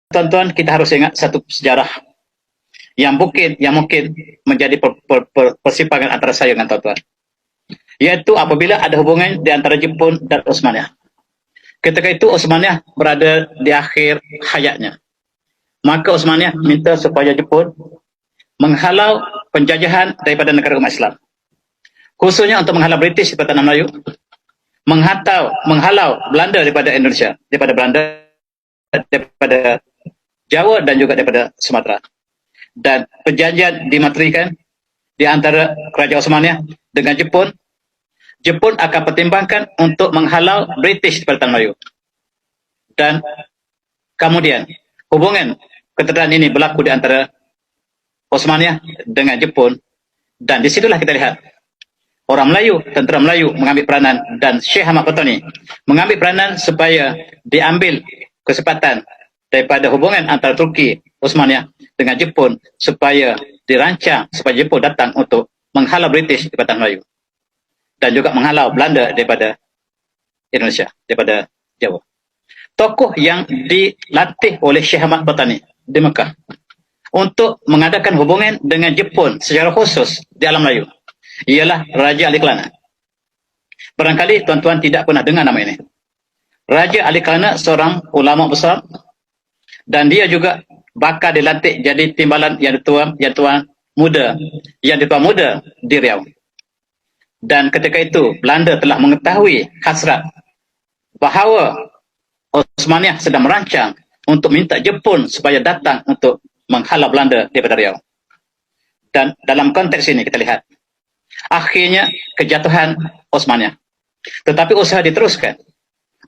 tuan-tuan, kita harus ingat satu sejarah yang mungkin menjadi persimpangan antara saya dengan tuan-tuan, yaitu apabila ada hubungan di antara Jepun dan Osmaniyah. Ketika itu Osmaniyah berada di akhir hayatnya, maka Osmaniyah minta supaya Jepun menghalau penjajahan daripada negara umat Islam, khususnya untuk menghalau British daripada Tanah Melayu, menghalau Belanda daripada Indonesia, daripada Jawa dan juga daripada Sumatera. Dan perjanjian dimaterikan di antara Kerajaan Osmaniyah dengan Jepun. Jepun akan pertimbangkan untuk menghalau British daripada Tanah Melayu. Dan kemudian hubungan keterangan ini berlaku di antara Osmaniyah dengan Jepun, dan disitulah kita lihat orang Melayu, tentera Melayu mengambil peranan, dan Syekh Ahmad Fatani mengambil peranan supaya diambil kesempatan daripada hubungan antara Turki, Osmaniyah dengan Jepun, supaya dirancang supaya Jepun datang untuk menghalau British daripada Tanah Melayu dan juga menghalau Belanda daripada Indonesia, daripada Jawa. Tokoh yang dilatih oleh Syekh Ahmad Fatani di Mekah untuk mengadakan hubungan dengan Jepun secara khusus di alam Melayu ialah Raja Ali Kelana. Barangkali tuan-tuan tidak pernah dengar nama ini. Raja Ali Kelana seorang ulama besar, dan dia juga bakal dilantik jadi timbalan yang tuan muda di Riau. Dan ketika itu Belanda telah mengetahui hasrat bahawa Osmaniyah sedang merancang untuk minta Jepun supaya datang untuk menghalau Belanda daripada Riau. Dan dalam konteks ini kita lihat akhirnya kejatuhan Osmaniyah. Tetapi usaha diteruskan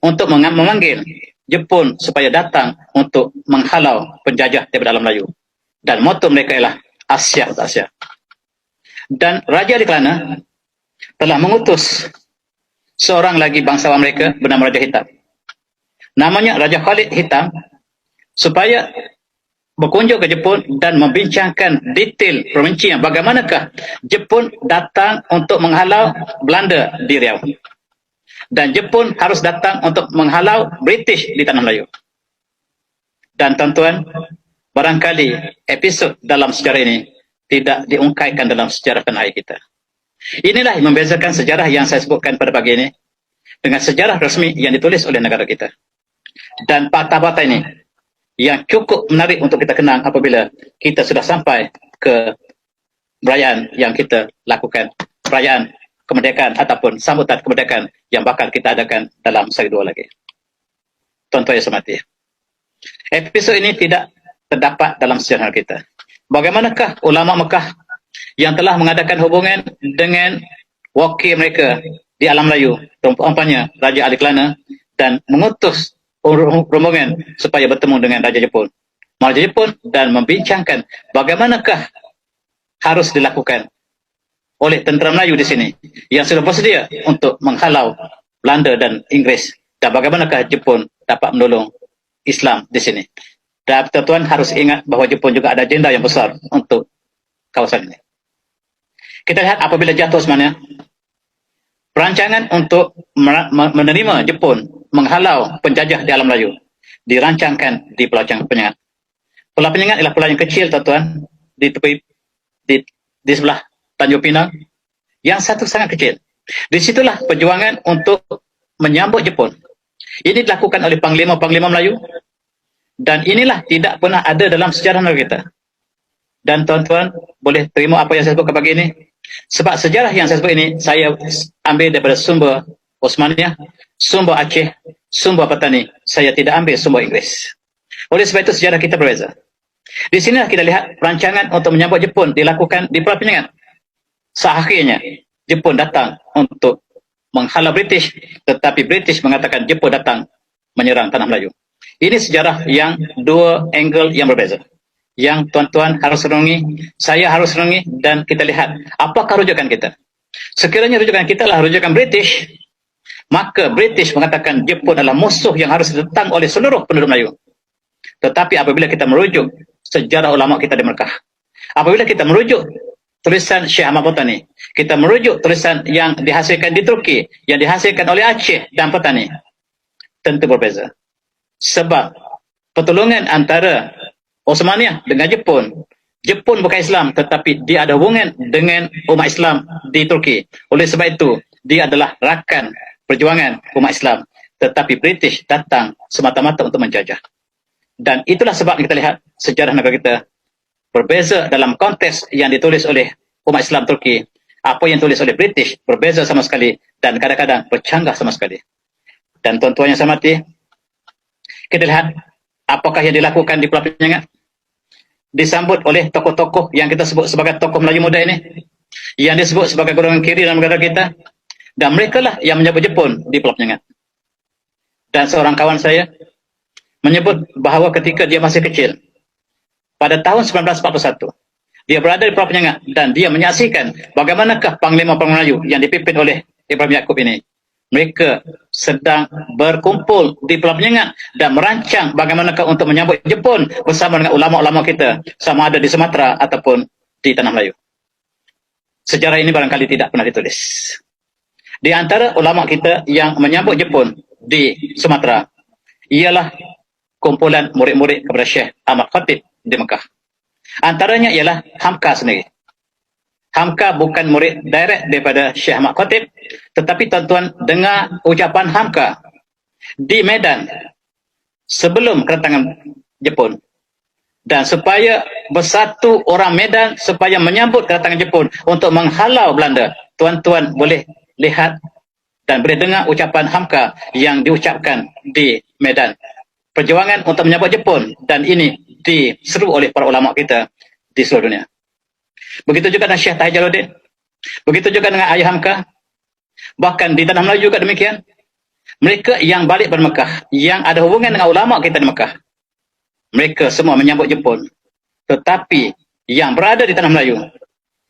untuk memanggil Jepun supaya datang untuk menghalau penjajah daripada alam Melayu. Dan moto mereka ialah Asia untuk Asia. Dan Raja Ali Kelana telah mengutus seorang lagi bangsawan mereka bernama Raja Hitam, namanya Raja Khalid Hitam, supaya berkunjung ke Jepun dan membincangkan detail perincian bagaimanakah Jepun datang untuk menghalau Belanda di Riau, dan Jepun harus datang untuk menghalau British di Tanah Melayu. Dan tuan-tuan, barangkali episod dalam sejarah ini tidak diungkaikan dalam sejarah tanah air kita. Inilah yang membezakan sejarah yang saya sebutkan pada pagi ini dengan sejarah resmi yang ditulis oleh negara kita. Dan fakta-fakta ini yang cukup menarik untuk kita kenang apabila kita sudah sampai ke perayaan yang kita lakukan, perayaan kemerdekaan ataupun sambutan kemerdekaan yang bakal kita adakan dalam sehari dua lagi. Tuan-tuan yang hormati, episod ini tidak terdapat dalam sejarah kita. Bagaimanakah ulama Mekah yang telah mengadakan hubungan dengan wakil mereka di alam Melayu, umpamanya Raja Ali Kelana, dan mengutus rombongan supaya bertemu dengan Raja Jepun dan membincangkan bagaimanakah harus dilakukan oleh tentera Melayu di sini yang sudah bersedia untuk menghalau Belanda dan Inggris, dan bagaimanakah Jepun dapat menolong Islam di sini. Dan tuan-tuan harus ingat bahawa Jepun juga ada agenda yang besar untuk kawasan ini. Kita lihat apabila jatuh Osmaniyah, perancangan untuk menerima Jepun menghalau penjajah di alam Melayu dirancangkan di Pulau Penyengat. Pulau Penyengat ialah pulau yang kecil, tuan-tuan, di tepi di sebelah Tanjung Pinang, yang satu sangat kecil. Disitulah perjuangan untuk menyambut Jepun. Ini dilakukan oleh panglima-panglima Melayu, dan inilah tidak pernah ada dalam sejarah negara kita. Dan tuan-tuan boleh terima apa yang saya sebutkan pagi ini, sebab sejarah yang saya sebut ini saya ambil daripada sumber Osmaniyah, sumber Aceh, sumber Patani. Saya tidak ambil sumber Inggeris. Oleh sebab itu sejarah kita berbeza. Di sinilah kita lihat perancangan untuk menyambut Jepun dilakukan di Pulau Penyengat. Seakhirnya Jepun datang untuk menghalau British, tetapi British mengatakan Jepun datang menyerang Tanah Melayu. Ini sejarah yang dua angle yang berbeza, yang tuan-tuan harus renungi, saya harus renungi, dan kita lihat apakah rujukan kita. Sekiranya rujukan kita adalah rujukan British, maka British mengatakan Jepun adalah musuh yang harus ditentang oleh seluruh penduduk Melayu. Tetapi apabila kita merujuk sejarah ulama kita di Mekah, apabila kita merujuk tulisan Syekh Ahmad Fatani, kita merujuk tulisan yang dihasilkan di Turki, yang dihasilkan oleh Aceh dan Patani, tentu berbeza. Sebab pertolongan antara Osmaniyah dengan Jepun. Jepun bukan Islam, tetapi dia ada hubungan dengan umat Islam di Turki. Oleh sebab itu, dia adalah rakan perjuangan umat Islam. Tetapi British datang semata-mata untuk menjajah. Dan itulah sebab kita lihat sejarah negara kita berbeza dalam konteks yang ditulis oleh umat Islam Turki. Apa yang ditulis oleh British berbeza sama sekali dan kadang-kadang bercanggah sama sekali. Dan tuan-tuan yang saya hormati, kita lihat apakah yang dilakukan di Pulau Penyengat. Disambut oleh tokoh-tokoh yang kita sebut sebagai tokoh Melayu muda ini, yang disebut sebagai golongan kiri dalam negara kita, dan mereka lah yang menyebut Jepun di Pulau Penyengat. Dan seorang kawan saya menyebut bahawa ketika dia masih kecil, pada tahun 1941, dia berada di Pulau Penyengat dan dia menyaksikan bagaimanakah Panglima-Panglima Melayu yang dipimpin oleh Ibrahim Yaakob ini. Mereka sedang berkumpul di Pulau Penyengat dan merancang bagaimanakah untuk menyambut Jepun bersama dengan ulama-ulama kita, sama ada di Sumatera ataupun di Tanah Melayu. Sejarah ini barangkali tidak pernah ditulis. Di antara ulama kita yang menyambut Jepun di Sumatera ialah kumpulan murid-murid kepada Syekh Ahmad Khatib di Mekah. Antaranya ialah Hamka sendiri. Hamka bukan murid direct daripada Syekh Ahmad Khatib, tetapi tuan-tuan dengar ucapan Hamka di Medan sebelum kedatangan Jepun. Dan supaya bersatu orang Medan supaya menyambut kedatangan Jepun untuk menghalau Belanda, tuan-tuan boleh lihat dan boleh dengar ucapan Hamka yang diucapkan di Medan. Perjuangan untuk menyambut Jepun, dan ini diseru oleh para ulama kita di seluruh dunia. Begitu juga dengan Syekh Tahir Jalaluddin. Begitu juga dengan Ayah Hamka. Bahkan di Tanah Melayu juga demikian. Mereka yang balik dari Mekah, yang ada hubungan dengan ulama kita di Mekah, mereka semua menyambut Jepun. Tetapi yang berada di Tanah Melayu,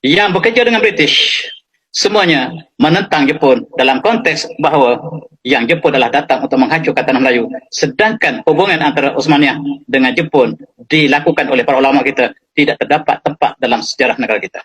yang bekerja dengan British, semuanya menentang Jepun dalam konteks bahawa yang Jepun adalah datang untuk menghancurkan Tanah Melayu. Sedangkan hubungan antara Osmaniyah dengan Jepun dilakukan oleh para ulama kita tidak terdapat tempat dalam sejarah negara kita.